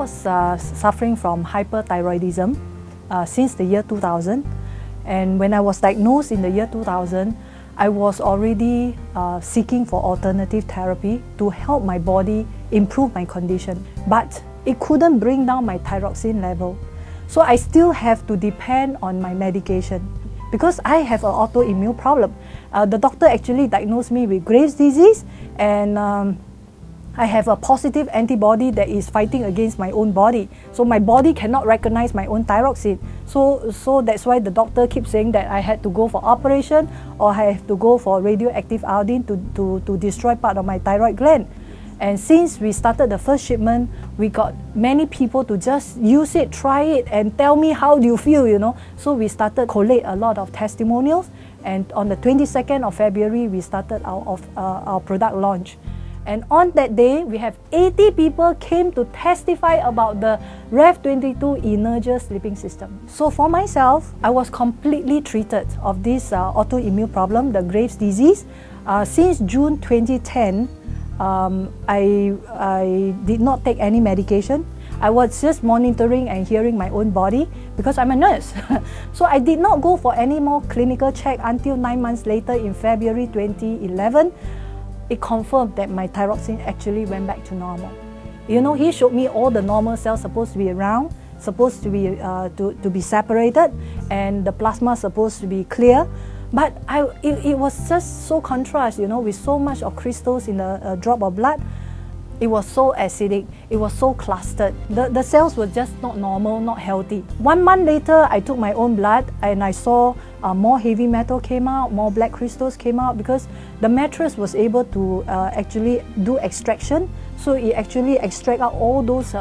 was suffering from hyperthyroidism since the year 2000, and when I was diagnosed in the year 2000, I was already seeking for alternative therapy to help my body improve my condition. But it couldn't bring down my thyroxine level. So I still have to depend on my medication because I have an autoimmune problem. The doctor actually diagnosed me with Graves' disease, and I have a positive antibody that is fighting against my own body. So my body cannot recognize my own thyroxine. So that's why the doctor keeps saying that I had to go for operation or I have to go for radioactive iodine to destroy part of my thyroid gland. And since we started the first shipment, we got many people to just use it, try it, and tell me how do you feel, you know. So we started collate a lot of testimonials, and on the 22nd of February, we started our product launch. And on that day, we have 80 people came to testify about the Rev22 Energer sleeping system. So for myself, I was completely treated of this autoimmune problem, the Graves' disease. Since June 2010, I did not take any medication. I was just monitoring and hearing my own body because I'm a nurse. So I did not go for any more clinical check until 9 months later in February 2011. It confirmed that my thyroxine actually went back to normal. You know, he showed me all the normal cells supposed to be around, supposed to be separated, and the plasma supposed to be clear. But it was just so contrast, you know, with so much of crystals in a drop of blood. It was so acidic, it was so clustered. The cells were just not normal, not healthy. 1 month later, I took my own blood and I saw more heavy metal came out, more black crystals came out because the mattress was able to actually do extraction. So it actually extract out all those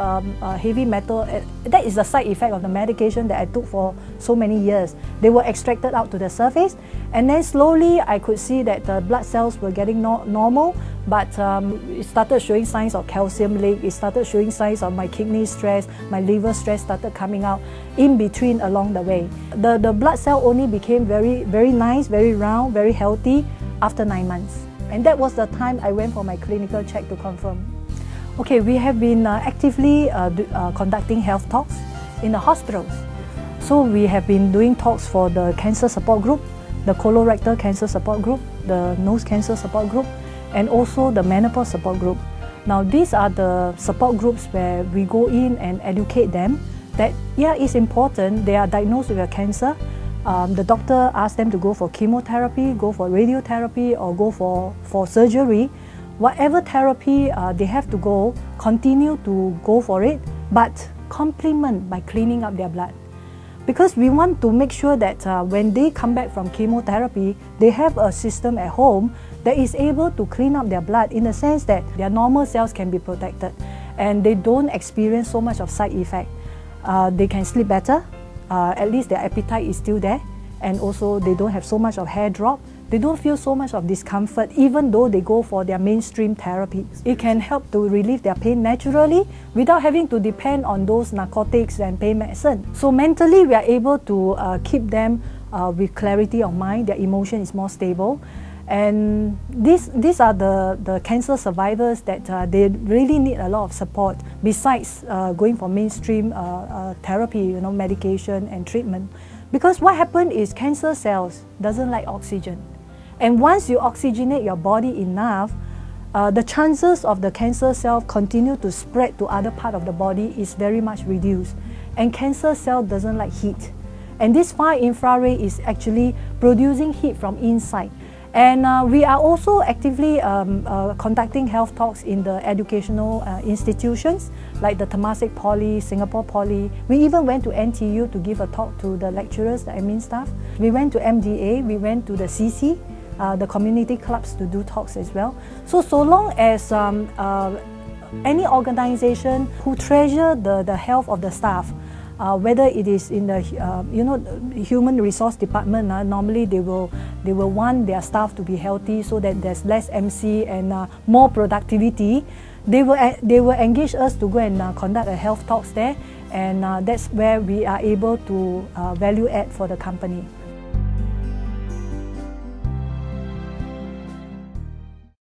heavy metal. That is the side effect of the medication that I took for so many years. They were extracted out to the surface, and then slowly I could see that the blood cells were getting normal, but it started showing signs of calcium leak. It started showing signs of my kidney stress, my liver stress started coming out in between along the way. The blood cell only became very, very nice, very round, very healthy after 9 months. And that was the time I went for my clinical check to confirm. Okay, we have been actively conducting health talks in the hospitals. So we have been doing talks for the cancer support group, the colorectal cancer support group, the nose cancer support group, and also the menopause support group. Now these are the support groups where we go in and educate them that, yeah, it's important, they are diagnosed with a cancer. The doctor asks them to go for chemotherapy, go for radiotherapy, or go for surgery. Whatever therapy they have to go, continue to go for it, but complement by cleaning up their blood. Because we want to make sure that when they come back from chemotherapy, they have a system at home that is able to clean up their blood in the sense that their normal cells can be protected and they don't experience so much of side effect. They can sleep better, at least their appetite is still there, and also they don't have so much of hair drop. They don't feel so much of discomfort even though they go for their mainstream therapies. It can help to relieve their pain naturally without having to depend on those narcotics and pain medicine. So mentally we are able to keep them with clarity of mind, their emotion is more stable. And these are the cancer survivors that they really need a lot of support besides going for mainstream therapy, you know, medication and treatment. Because what happens is cancer cells doesn't like oxygen. And once you oxygenate your body enough, the chances of the cancer cell continue to spread to other part of the body is very much reduced. And cancer cell doesn't like heat. And this far infrared is actually producing heat from inside. And we are also actively conducting health talks in the educational institutions like the Temasek Poly, Singapore Poly. We even went to NTU to give a talk to the lecturers, the admin staff. We went to MDA, we went to the CC, the community clubs to do talks as well. So long as any organization who treasure the health of the staff, whether it is in the human resource department, normally they will want their staff to be healthy so that there's less MC and more productivity. They will engage us to go and conduct a health talks there, and that's where we are able to value add for the company.